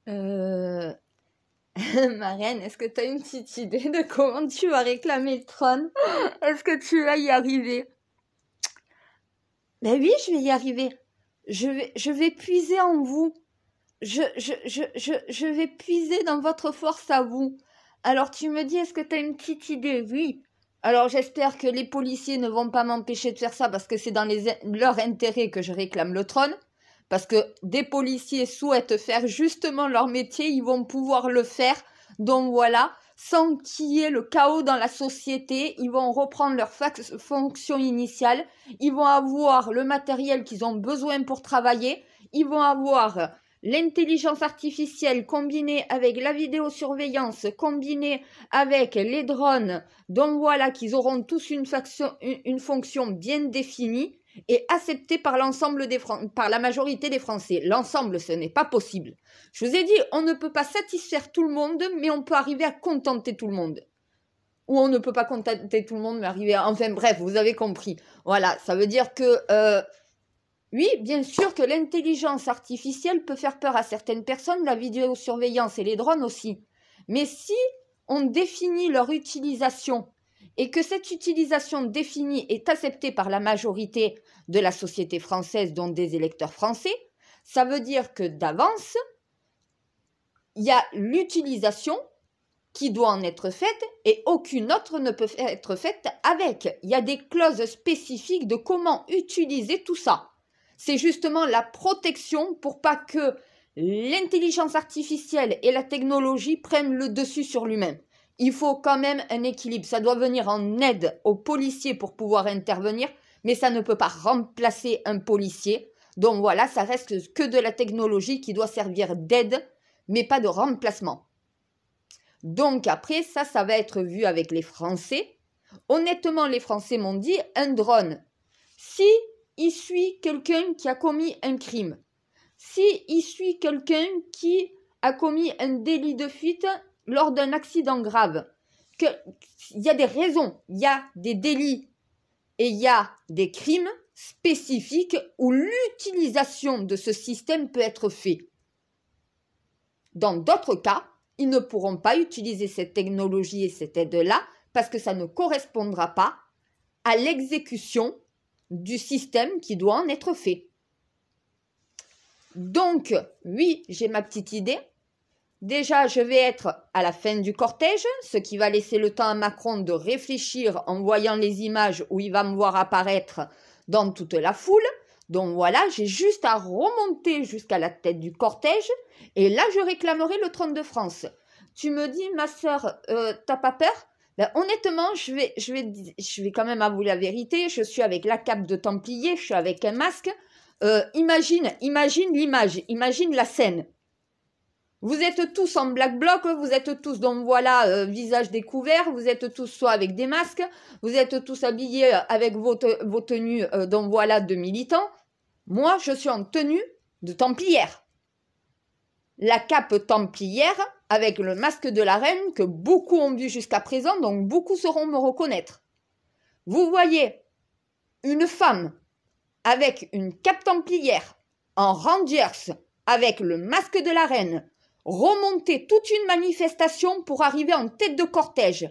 Euh... Marianne, est-ce que tu as une petite idée de comment tu vas réclamer le trône? Est-ce que tu vas y arriver? Ben oui, je vais y arriver. Je vais puiser en vous. Je vais puiser dans votre force à vous. Alors tu me dis, est-ce que tu as une petite idée? Oui. Alors j'espère que les policiers ne vont pas m'empêcher de faire ça parce que c'est dans leur intérêt que je réclame le trône. Parce que des policiers souhaitent faire justement leur métier, ils vont pouvoir le faire. Donc voilà, sans qu'il y ait le chaos dans la société, ils vont reprendre leur fonction initiale. Ils vont avoir le matériel qu'ils ont besoin pour travailler. Ils vont avoir l'intelligence artificielle combinée avec la vidéosurveillance, combinée avec les drones, donc voilà qu'ils auront tous une fonction bien définie et acceptée par par la majorité des Français. L'ensemble, ce n'est pas possible. Je vous ai dit, on ne peut pas satisfaire tout le monde, mais on peut arriver à contenter tout le monde. Ou on ne peut pas contenter tout le monde, mais arriver à... Enfin bref, vous avez compris. Voilà, ça veut dire que... Oui, bien sûr que l'intelligence artificielle peut faire peur à certaines personnes, la vidéosurveillance et les drones aussi. Mais si on définit leur utilisation et que cette utilisation définie est acceptée par la majorité de la société française, dont des électeurs français, ça veut dire que d'avance, il y a l'utilisation qui doit en être faite et aucune autre ne peut être faite avec. Il y a des clauses spécifiques de comment utiliser tout ça. C'est justement la protection pour pas que l'intelligence artificielle et la technologie prennent le dessus sur l'humain. Il faut quand même un équilibre. Ça doit venir en aide aux policiers pour pouvoir intervenir, mais ça ne peut pas remplacer un policier. Donc voilà, ça reste que de la technologie qui doit servir d'aide, mais pas de remplacement. Donc après, ça va être vu avec les Français. Honnêtement, les Français m'ont dit, un drone, si il suit quelqu'un qui a commis un crime, si il suit quelqu'un qui a commis un délit de fuite lors d'un accident grave, il y a des raisons, il y a des délits et il y a des crimes spécifiques où l'utilisation de ce système peut être faite. Dans d'autres cas, ils ne pourront pas utiliser cette technologie et cette aide-là parce que ça ne correspondra pas à l'exécution du système qui doit en être fait. Donc, oui, j'ai ma petite idée. Déjà, je vais être à la fin du cortège, ce qui va laisser le temps à Macron de réfléchir en voyant les images où il va me voir apparaître dans toute la foule. Donc voilà, j'ai juste à remonter jusqu'à la tête du cortège et là, je réclamerai le trône de France. Tu me dis, ma sœur, t'as pas peur? Ben, honnêtement, je vais quand même avouer la vérité. Je suis avec la cape de Templier, je suis avec un masque. Imagine l'image, imagine la scène. Vous êtes tous en black bloc, vous êtes tous, donc voilà, visage découvert, vous êtes tous soit avec des masques, vous êtes tous habillés avec vos tenues, donc voilà, de militants. Moi, je suis en tenue de templière. La cape templière avec le masque de la reine que beaucoup ont vu jusqu'à présent, donc beaucoup sauront me reconnaître. Vous voyez une femme avec une cape templière en Rangers avec le masque de la reine remonter toute une manifestation pour arriver en tête de cortège.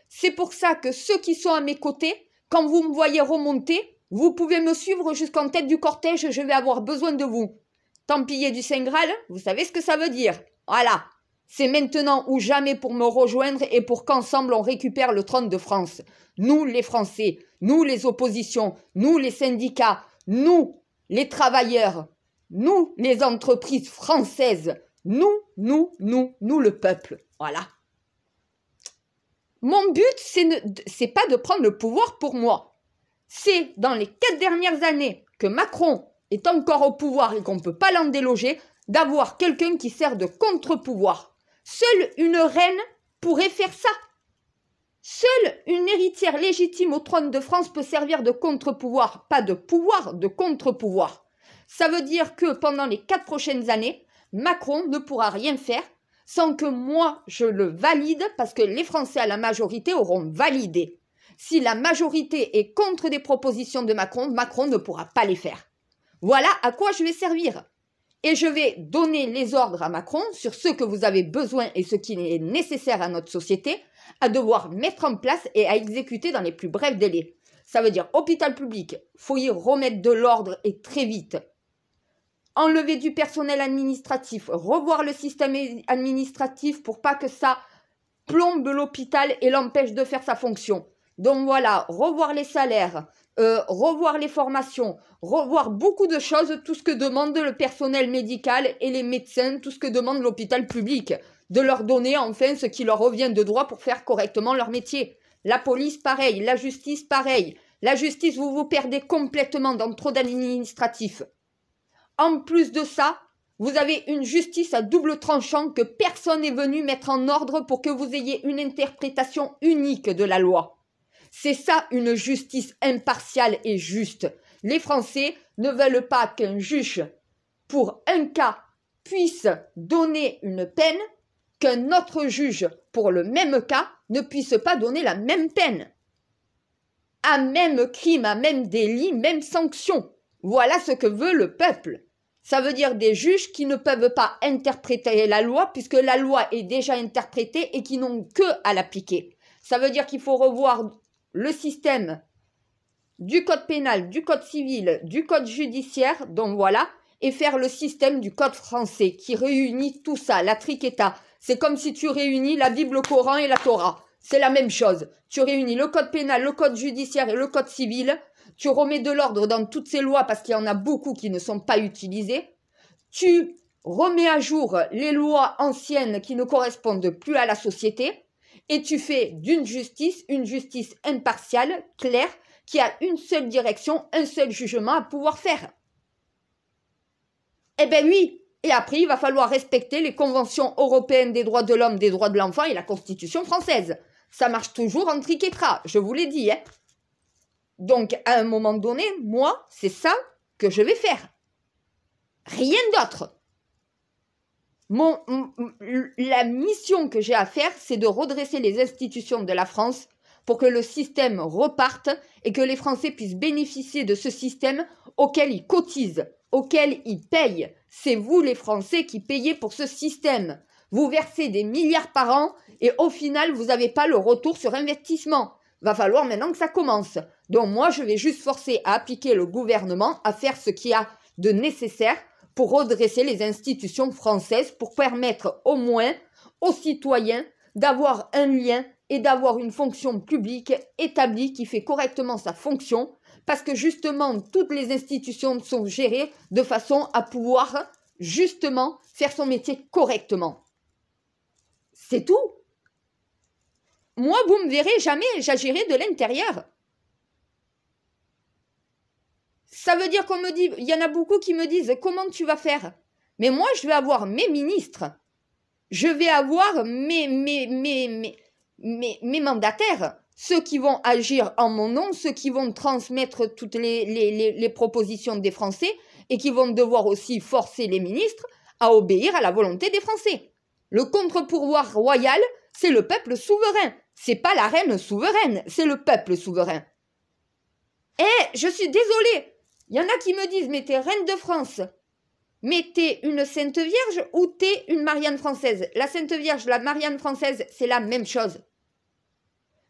C'est pour ça que ceux qui sont à mes côtés, quand vous me voyez remonter, vous pouvez me suivre jusqu'en tête du cortège, je vais avoir besoin de vous. Templier du Saint Graal, vous savez ce que ça veut dire. Voilà, c'est maintenant ou jamais pour me rejoindre et pour qu'ensemble on récupère le trône de France. Nous les Français, nous les oppositions, nous les syndicats, nous les travailleurs, nous les entreprises françaises, nous le peuple. Voilà. Mon but, c'est pas de prendre le pouvoir pour moi. C'est dans les 4 dernières années que Macron est encore au pouvoir et qu'on ne peut pas l'en déloger, d'avoir quelqu'un qui sert de contre-pouvoir. Seule une reine pourrait faire ça. Seule une héritière légitime au trône de France peut servir de contre-pouvoir, pas de pouvoir, de contre-pouvoir. Ça veut dire que pendant les 4 prochaines années, Macron ne pourra rien faire sans que moi je le valide parce que les Français à la majorité auront validé. Si la majorité est contre des propositions de Macron, Macron ne pourra pas les faire. Voilà à quoi je vais servir. et je vais donner les ordres à Macron sur ce que vous avez besoin et ce qui est nécessaire à notre société à devoir mettre en place et à exécuter dans les plus brefs délais. Ça veut dire hôpital public, faut y remettre de l'ordre et très vite. Enlever du personnel administratif, revoir le système administratif pour pas que ça plombe l'hôpital et l'empêche de faire sa fonction. Donc voilà, revoir les salaires, revoir les formations, revoir beaucoup de choses, tout ce que demande le personnel médical et les médecins, tout ce que demande l'hôpital public, de leur donner enfin ce qui leur revient de droit pour faire correctement leur métier. La police, pareil, la justice, pareil. La justice, vous vous perdez complètement dans trop d'administratifs. En plus de ça, vous avez une justice à double tranchant que personne n'est venu mettre en ordre pour que vous ayez une interprétation unique de la loi. C'est ça une justice impartiale et juste. Les Français ne veulent pas qu'un juge, pour un cas, puisse donner une peine, qu'un autre juge, pour le même cas, ne puisse pas donner la même peine. À même crime, à même délit, même sanction. Voilà ce que veut le peuple. Ça veut dire des juges qui ne peuvent pas interpréter la loi puisque la loi est déjà interprétée et qui n'ont que à l'appliquer. Ça veut dire qu'il faut revoir le système du code pénal, du code civil, du code judiciaire, donc voilà, et faire le système du code français qui réunit tout ça, la triqueta. C'est comme si tu réunis la Bible, le Coran et la Torah. C'est la même chose. Tu réunis le code pénal, le code judiciaire et le code civil. Tu remets de l'ordre dans toutes ces lois parce qu'il y en a beaucoup qui ne sont pas utilisées. Tu remets à jour les lois anciennes qui ne correspondent plus à la société. Et tu fais d'une justice une justice impartiale, claire, qui a une seule direction, un seul jugement à pouvoir faire. Eh ben oui. Et après, il va falloir respecter les conventions européennes des droits de l'homme, des droits de l'enfant et la Constitution française. Ça marche toujours en triquetra, je vous l'ai dit, hein. Donc, à un moment donné, moi, c'est ça que je vais faire. Rien d'autre. La mission que j'ai à faire, c'est de redresser les institutions de la France pour que le système reparte et que les Français puissent bénéficier de ce système auquel ils cotisent, auquel ils payent. C'est vous, les Français, qui payez pour ce système. Vous versez des milliards par an et au final, vous n'avez pas le retour sur investissement. Va falloir maintenant que ça commence. Donc moi, je vais juste forcer à appliquer le gouvernement à faire ce qu'il y a de nécessaire pour redresser les institutions françaises, pour permettre au moins aux citoyens d'avoir un lien et d'avoir une fonction publique établie qui fait correctement sa fonction, parce que justement, toutes les institutions sont gérées de façon à pouvoir justement faire son métier correctement. C'est tout. Moi, vous me verrez jamais, j'agirai de l'intérieur. Ça veut dire qu'on me dit, il y en a beaucoup qui me disent, comment tu vas faire? Mais moi, je vais avoir mes ministres. Je vais avoir mes mandataires. Ceux qui vont agir en mon nom, ceux qui vont transmettre toutes les propositions des Français et qui vont devoir aussi forcer les ministres à obéir à la volonté des Français. Le contre-pouvoir royal, c'est le peuple souverain. C'est pas la reine souveraine, c'est le peuple souverain. Eh, je suis désolée. Il y en a qui me disent, mais t'es reine de France. Mais t'es une Sainte Vierge ou t'es une Marianne française? La Sainte Vierge, la Marianne française, c'est la même chose.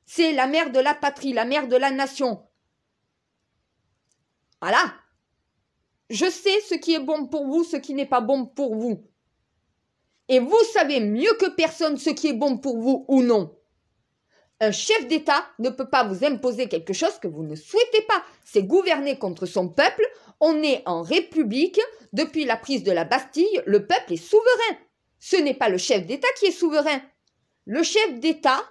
C'est la mère de la patrie, la mère de la nation. Voilà. Je sais ce qui est bon pour vous, ce qui n'est pas bon pour vous. Et vous savez mieux que personne ce qui est bon pour vous ou non. Un chef d'État ne peut pas vous imposer quelque chose que vous ne souhaitez pas. C'est gouverner contre son peuple. On est en République. Depuis la prise de la Bastille, le peuple est souverain. Ce n'est pas le chef d'État qui est souverain. Le chef d'État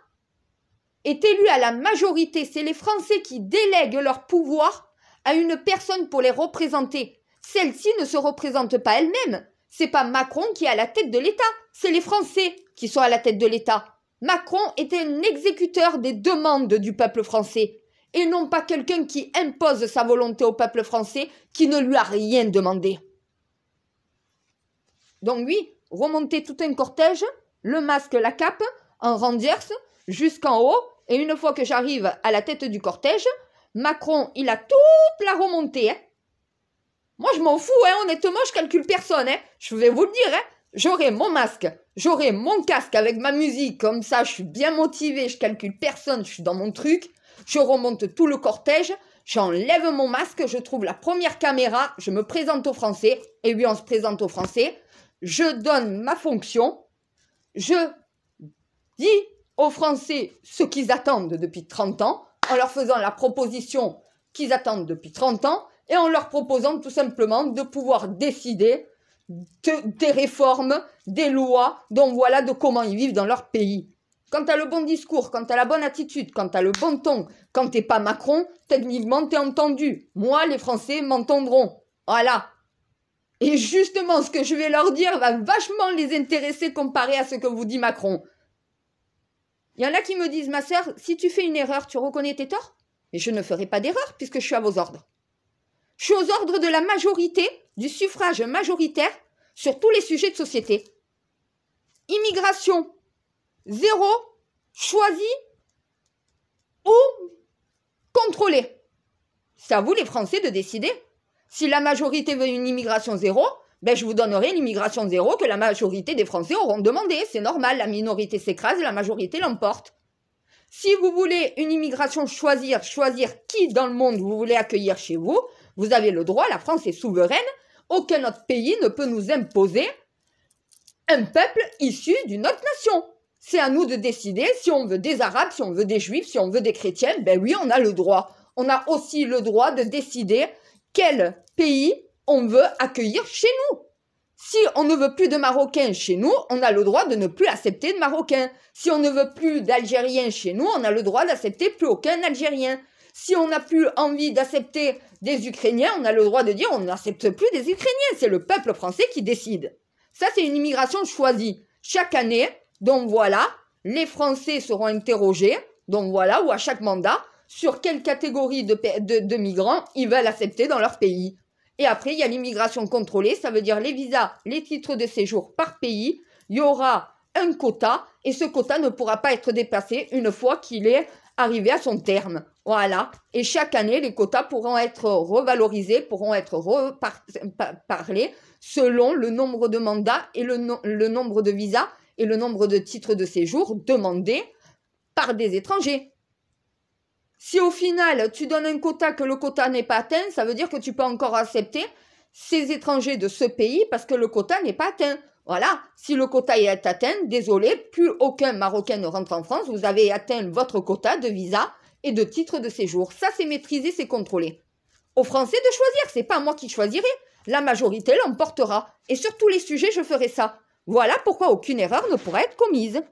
est élu à la majorité. C'est les Français qui délèguent leur pouvoir à une personne pour les représenter. Celle-ci ne se représente pas elle-même. C'est pas Macron qui est à la tête de l'État. C'est les Français qui sont à la tête de l'État. Macron était un exécuteur des demandes du peuple français et non pas quelqu'un qui impose sa volonté au peuple français qui ne lui a rien demandé. Donc oui, remonter tout un cortège, le masque, la cape, en rangers, jusqu'en haut, et une fois que j'arrive à la tête du cortège, Macron, il a toute la remontée, hein. Moi, je m'en fous, hein, honnêtement, je calcule personne, hein. Je vais vous le dire, hein. J'aurai mon masque, j'aurai mon casque avec ma musique, comme ça, je suis bien motivée, je calcule personne, je suis dans mon truc. Je remonte tout le cortège, j'enlève mon masque, je trouve la première caméra, je me présente aux Français, et oui, on se présente aux Français. Je donne ma fonction, je dis aux Français ce qu'ils attendent depuis 30 ans, en leur faisant la proposition qu'ils attendent depuis 30 ans, et en leur proposant tout simplement de pouvoir décider des réformes, des lois, donc voilà de comment ils vivent dans leur pays. Quand t'as le bon discours, quand t'as la bonne attitude, quand t'as le bon ton, quand t'es pas Macron, techniquement t'es entendu. Moi, les Français m'entendront. Voilà. Et justement, ce que je vais leur dire va vachement les intéresser comparé à ce que vous dit Macron. Il y en a qui me disent, ma sœur, si tu fais une erreur, tu reconnais tes torts? Mais je ne ferai pas d'erreur puisque je suis à vos ordres. Je suis aux ordres de la majorité, du suffrage majoritaire sur tous les sujets de société. Immigration, zéro, choisi ou contrôlé. C'est à vous les Français de décider. Si la majorité veut une immigration zéro, ben je vous donnerai l'immigration zéro que la majorité des Français auront demandé. C'est normal, la minorité s'écrase, la majorité l'emporte. Si vous voulez une immigration choisir qui dans le monde vous voulez accueillir chez vous, vous avez le droit, la France est souveraine, aucun autre pays ne peut nous imposer un peuple issu d'une autre nation. C'est à nous de décider si on veut des Arabes, si on veut des Juifs, si on veut des chrétiens, ben oui, on a le droit. On a aussi le droit de décider quel pays on veut accueillir chez nous. Si on ne veut plus de Marocains chez nous, on a le droit de ne plus accepter de Marocains. Si on ne veut plus d'Algériens chez nous, on a le droit d'accepter plus aucun Algérien. Si on n'a plus envie d'accepter des Ukrainiens, on a le droit de dire on n'accepte plus des Ukrainiens. C'est le peuple français qui décide. Ça, c'est une immigration choisie. Chaque année, donc voilà, les Français seront interrogés, donc voilà, ou à chaque mandat, sur quelle catégorie de migrants ils veulent accepter dans leur pays. Et après, il y a l'immigration contrôlée, ça veut dire les visas, les titres de séjour par pays. Il y aura un quota, et ce quota ne pourra pas être dépassé une fois qu'il est arrivé à son terme. Voilà. Et chaque année, les quotas pourront être revalorisés, pourront être reparlés selon le nombre de mandats et le nombre de visas et le nombre de titres de séjour demandés par des étrangers. Si au final, tu donnes un quota que le quota n'est pas atteint, ça veut dire que tu peux encore accepter ces étrangers de ce pays parce que le quota n'est pas atteint. Voilà, si le quota est atteint, désolé, plus aucun Marocain ne rentre en France, vous avez atteint votre quota de visa et de titre de séjour. Ça, c'est maîtrisé, c'est contrôlé. Aux Français de choisir, c'est pas moi qui choisirai. La majorité l'emportera. Et sur tous les sujets, je ferai ça. Voilà pourquoi aucune erreur ne pourra être commise.